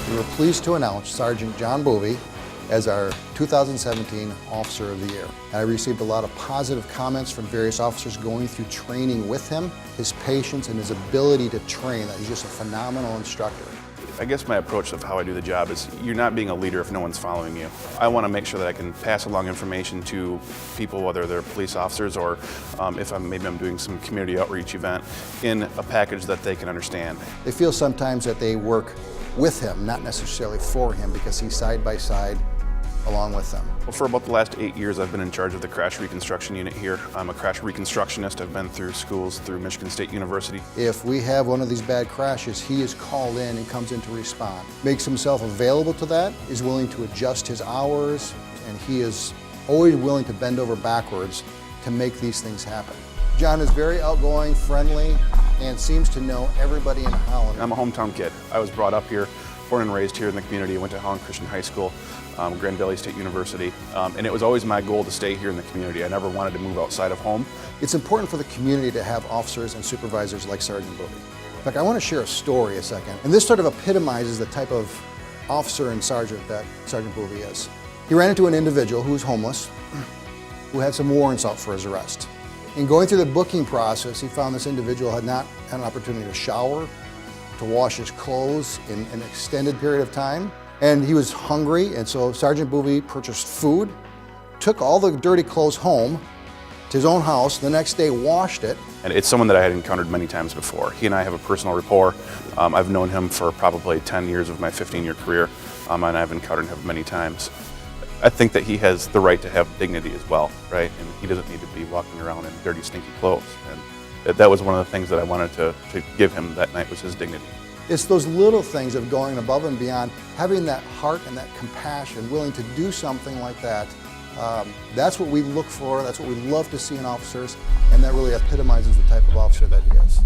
We were pleased to announce Sergeant Jon Boeve as our 2017 Officer of the Year. I received a lot of positive comments from various officers going through training with him, his patience and his ability to train. He's just a phenomenal instructor. I guess my approach of how I do the job is you're not being a leader if no one's following you. I want to make sure that I can pass along information to people, whether they're police officers or if maybe I'm doing some community outreach event, in a package that they can understand. They feel sometimes that they work with him, not necessarily for him, because he's side by side along with them. Well, for about the last 8 years, I've been in charge of the crash reconstruction unit here. I'm a crash reconstructionist. I've been through schools through Michigan State University. If we have one of these bad crashes, he is called in and comes in to respond. Makes himself available to that, is willing to adjust his hours, and he is always willing to bend over backwards to make these things happen. Jon is very outgoing, friendly, and seems to know everybody in Holland. I'm a hometown kid. I was brought up here, born and raised here in the community. I went to Holland Christian High School, Grand Valley State University, and it was always my goal to stay here in the community. I never wanted to move outside of home. It's important for the community to have officers and supervisors like Sergeant Boeve. In fact, I want to share a story a second, and this sort of epitomizes the type of officer and sergeant that Sergeant Boeve is. He ran into an individual who was homeless, who had some warrants out for his arrest. In going through the booking process, he found this individual had not had an opportunity to shower, to wash his clothes in an extended period of time. And he was hungry, and so Sergeant Boeve purchased food, took all the dirty clothes home to his own house, the next day washed it. And it's someone that I had encountered many times before. He and I have a personal rapport. I've known him for probably 10 years of my 15-year career, and I've encountered him many times. I think that he has the right to have dignity as well, right? And he doesn't need to be walking around in dirty, stinky clothes. And that was one of the things that I wanted to give him that night, was his dignity. It's those little things of going above and beyond, having that heart and that compassion, willing to do something like that. That's what we look for, that's what we love to see in officers, and that really epitomizes the type of officer that he is.